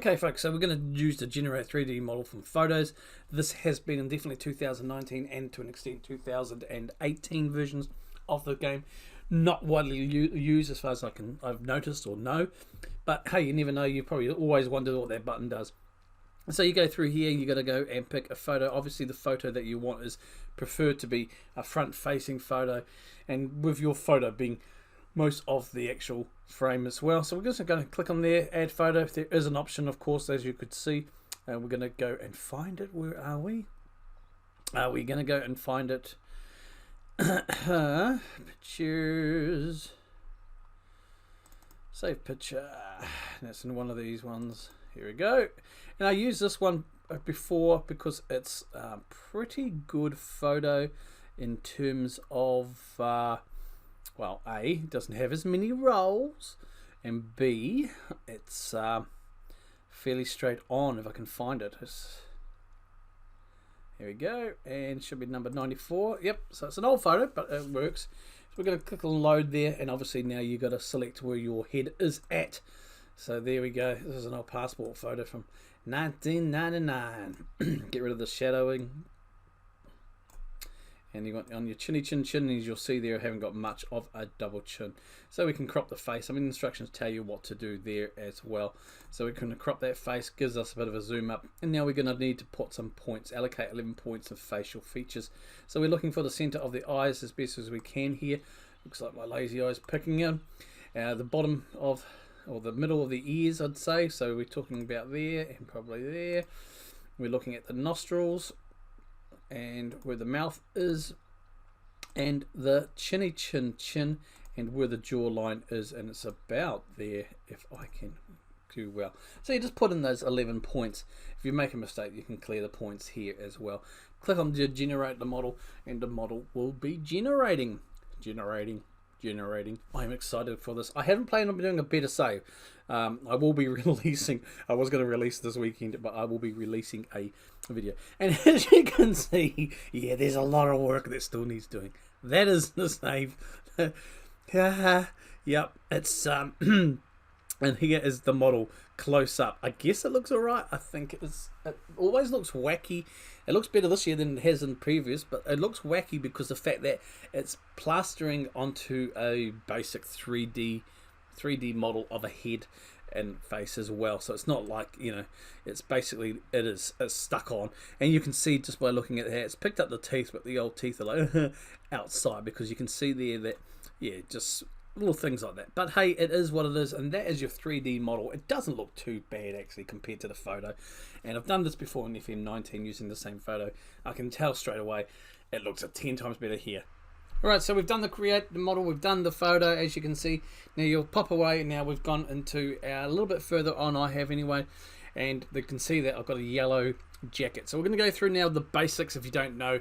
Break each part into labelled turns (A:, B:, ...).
A: Okay folks, so we're going to use the generate 3D model from photos. This has been in definitely 2019 and to an extent 2018 versions of the game. Not widely used as far as I've noticed or know, but hey, you never know. You probably always wondered what that button does. So you go through here, you got to go and pick a photo. Obviously the photo that you want is preferred to be a front facing photo, and with your photo being most of the actual frame as well. So we're just going to click on there, add photo. There is an option, of course, as you could see, and we're going to go and find it. Where are we? We're going to go and find it. Pictures, save picture. That's in one of these ones. Here we go. And I used this one before because it's a pretty good photo in terms of well, A, it doesn't have as many rolls, and B, it's fairly straight on if I can find it. Here we go, and should be number 94. Yep, so it's an old photo, but it works. So we're going to click on load there, and obviously now you've got to select where your head is at. So there we go. This is an old passport photo from 1999. Get rid of the shadowing. And you got on your chinny chin chin, as you'll see there, I haven't got much of a double chin. So we can crop the face. I mean, the instructions tell you what to do there as well. So we can crop that face, gives us a bit of a zoom up. And now we're going to need to put some points, allocate 11 points of facial features. So we're looking for the center of the eyes as best as we can here. Looks like my lazy eye's picking in. The bottom of, or the middle of the ears, I'd say. So we're talking about there and probably there. We're looking at the nostrils, and where the mouth is, and the chinny chin chin, and where the jawline is, and it's about there if I can do well. So you just put in those 11 points. If you make a mistake, you can clear the points here as well. Click on generate the model, and the model will be generating. I'm excited for this. I haven't planned on doing a better save. I will be releasing, I was going to release this weekend, but I will be releasing a video. And as you can see, yeah, there's a lot of work that still needs doing. That is the save. Yep, it's and here is the model close up. I guess it looks alright. I think it always looks wacky. It looks better this year than it has in previous, but it looks wacky because the fact that it's plastering onto a basic 3D model of a head and face as well. So it's not like, you know, it's basically, it's stuck on, and you can see just by looking at that, it's picked up the teeth, but the old teeth are like outside, because you can see there that, yeah, just little things like that. But hey, it is what it is, and that is your 3D model. It doesn't look too bad actually compared to the photo, and I've done this before in FM19 using the same photo. I can tell straight away it looks 10 times better here. Alright, so we've done the create the model, we've done the photo, as you can see. Now you'll pop away, and now we've gone into a little bit further on, I have anyway, and you can see that I've got a yellow jacket. So we're going to go through now the basics if you don't know.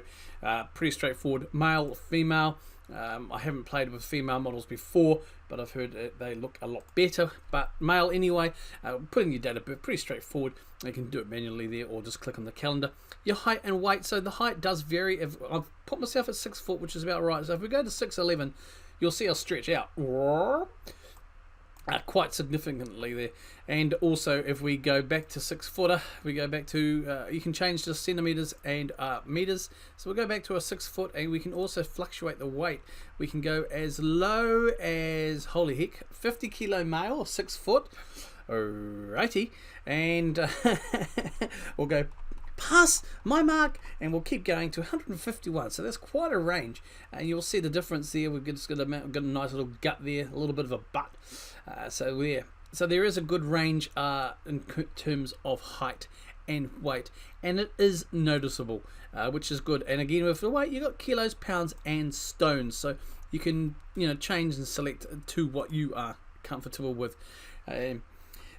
A: Pretty straightforward, male, female. I haven't played with female models before, but I've heard they look a lot better. But male anyway, put in your date of birth, pretty straightforward. You can do it manually there, or just click on the calendar. Your height and weight, so the height does vary. If I've put myself at 6 foot, which is about right. So if we go to 6'11", you'll see I'll stretch out quite significantly there. And also if we go back to 6 footer, we go back to you can change the centimeters and meters. So we'll go back to a 6 foot, and we can also fluctuate the weight. We can go as low as, holy heck, 50 kilo male, 6 foot. Alrighty, and we'll go past my mark, and we'll keep going to 151. So that's quite a range, and you'll see the difference there. We've just got a nice little gut there, a little bit of a butt. So there is a good range in terms of height and weight, and it is noticeable, which is good. And again, with the weight, you've got kilos, pounds, and stones, so you can, you know, change and select to what you are comfortable with.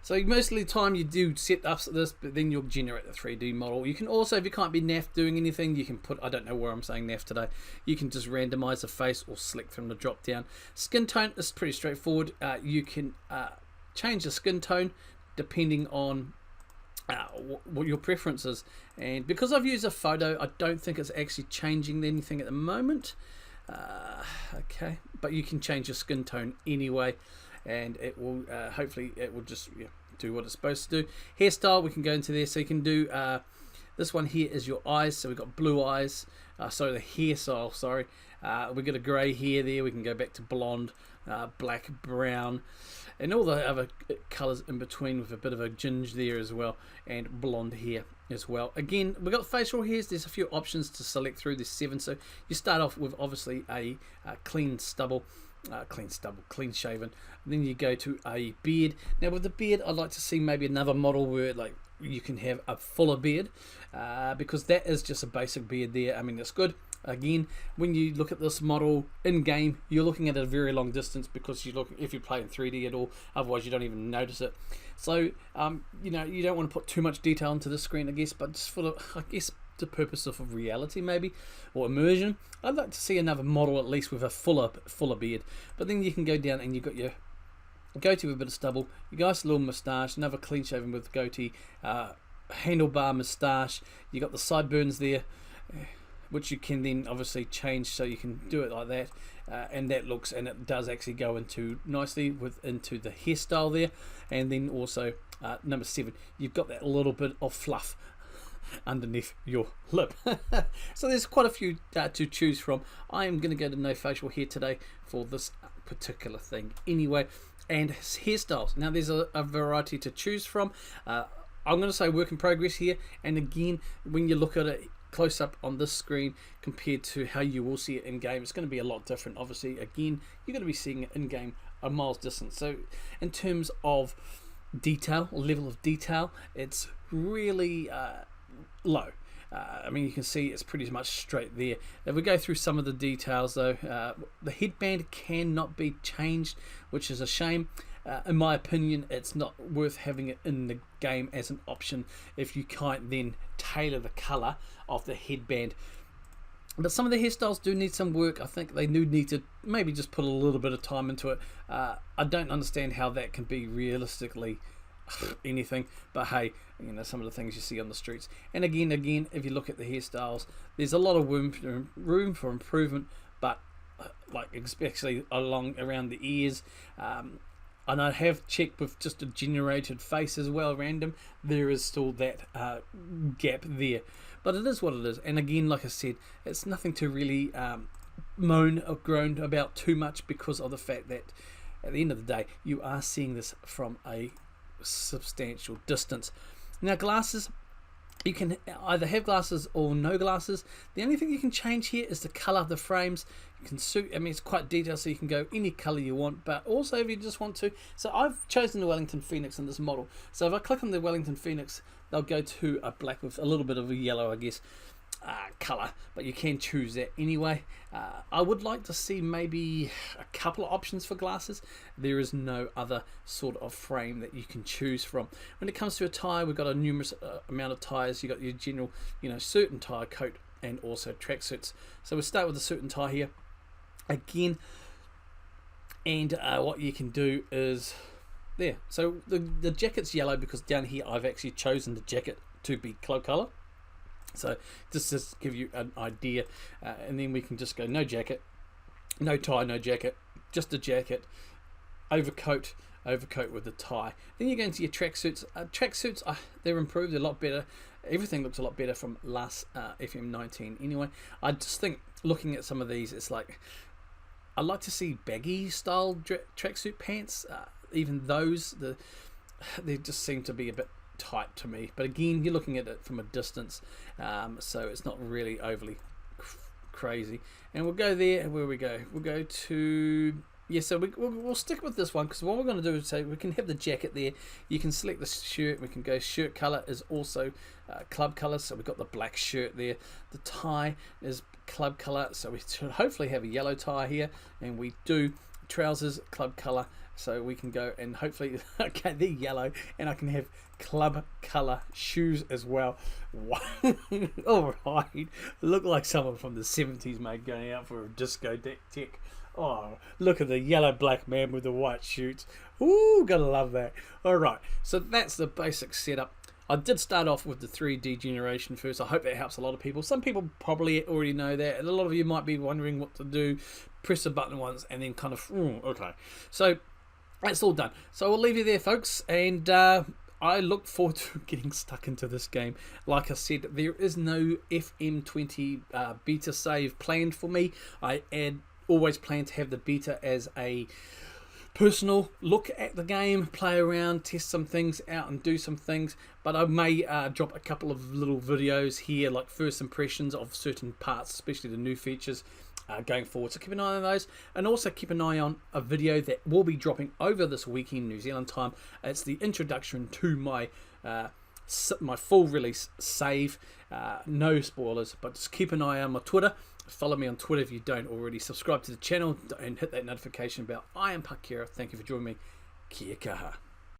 A: So most of the time you do set up this, but then you'll generate the 3D model. You can also, if you can't be naff doing anything, you can put, I don't know where I'm saying naff today, you can just randomize the face or select from the drop down. Skin tone is pretty straightforward. You can change the skin tone depending on what your preference is. And because I've used a photo, I don't think it's actually changing anything at the moment. Okay, but you can change your skin tone anyway, and it will hopefully it will just do what it's supposed to do. Hairstyle, we can go into there, so you can do this one here is your eyes, so we've got blue eyes, sorry, the hairstyle, sorry. We've got a grey hair there, we can go back to blonde, black, brown, and all the other colours in between with a bit of a ginge there as well, and blonde hair as well. Again, we've got facial hairs, there's a few options to select through, there's 7, so you start off with obviously a clean clean shaven, then you go to a beard. Now with the beard, I'd like to see maybe another model where like you can have a fuller beard, because that is just a basic beard there. I mean, it's good. Again, when you look at this model in game, you're looking at a very long distance, because you look, if you play in 3D at all, otherwise you don't even notice it. So you know, you don't want to put too much detail into the screen, I guess, but just for the purpose of reality maybe, or immersion, I'd like to see another model at least with a fuller beard. But then you can go down and you've got your goatee with a bit of stubble, your nice little moustache, another clean shaven with goatee, handlebar moustache, you got the sideburns there, which you can then obviously change, so you can do it like that, and that looks, and it does actually go into nicely into the hairstyle there. And then also number 7, you've got that little bit of fluff underneath your lip. So there's quite a few to choose from. I am going to go to no facial hair today for this particular thing anyway. And hairstyles, now there's a variety to choose from. I'm going to say work in progress here, and again, when you look at it close up on this screen compared to how you will see it in game, it's going to be a lot different. Obviously, again, you're going to be seeing it in game a miles distance. So in terms of detail, level of detail, it's really low. I mean, you can see it's pretty much straight there. If we go through some of the details though, the headband cannot be changed, which is a shame. In my opinion, it's not worth having it in the game as an option if you can't then tailor the colour of the headband. But some of the hairstyles do need some work. I think they do need to maybe just put a little bit of time into it. I don't understand how that can be realistically anything, but hey, you know, some of the things you see on the streets. And again, if you look at the hairstyles, there's a lot of room for improvement, but like especially around the ears. And I have checked with just a generated face as well, random, there is still that gap there. But it is what it is. And again, like I said, it's nothing to really moan or groan about too much, because of the fact that at the end of the day, you are seeing this from a substantial distance. Now glasses, you can either have glasses or no glasses. The only thing you can change here is the color of the frames. You can suit, I mean, it's quite detailed, so you can go any color you want, but also if you just want to, so I've chosen the Wellington Phoenix in this model. So if I click on the Wellington Phoenix, they'll go to a black with a little bit of a yellow, I guess, color, but you can choose that anyway. I would like to see maybe a couple of options for glasses. There is no other sort of frame that you can choose from. When it comes to a tie, we've got a numerous amount of ties. You've got your general, you know, suit and tie, coat, and also tracksuits. So we'll start with the suit and tie here again, and what you can do is there. So the jacket's yellow because down here I've actually chosen the jacket to be club color. So just to give you an idea, and then we can just go no jacket, no tie, no jacket, just a jacket, overcoat with the tie. Then you go into your tracksuits. Tracksuits, they're improved, they're a lot better. Everything looks a lot better from last FM19 anyway. I just think looking at some of these, it's like I'd like to see baggy style tracksuit pants. Even those, they just seem to be a bit tight to me, but again, you're looking at it from a distance, so it's not really overly crazy. And we'll go there. Where we go, we'll go to, yeah, so we'll stick with this one, because what we're going to do is say we can have the jacket there, you can select the shirt, we can go shirt color is also club color, so we've got the black shirt there. The tie is club color, so we should hopefully have a yellow tie here, and we do. Trousers club color, so we can go and hopefully okay, they're yellow, and I can have club color shoes as well. All right, look like someone from the 70s, mate, going out for a discotheque. Oh, look at the yellow black man with the white shoots. Ooh, gotta love that. All right, so that's the basic setup. I did start off with the 3D generation first. I hope that helps a lot of people. Some people probably already know that, and a lot of you might be wondering what to do. Press the button once and then kind of, okay. So It's all done. So we'll leave you there, folks, and I look forward to getting stuck into this game. Like I said, there is no FM20 beta save planned for me. I always plan to have the beta as a personal look at the game, play around, test some things out and do some things, but I may drop a couple of little videos here, like first impressions of certain parts, especially the new features going forward. So keep an eye on those, and also keep an eye on a video that will be dropping over this weekend New Zealand time. It's the introduction to my full release save. No spoilers, but just keep an eye on my Twitter. Follow me on Twitter if you don't already. Subscribe to the channel and hit that notification bell. I am Parkera. Thank you for joining me. Kia kaha.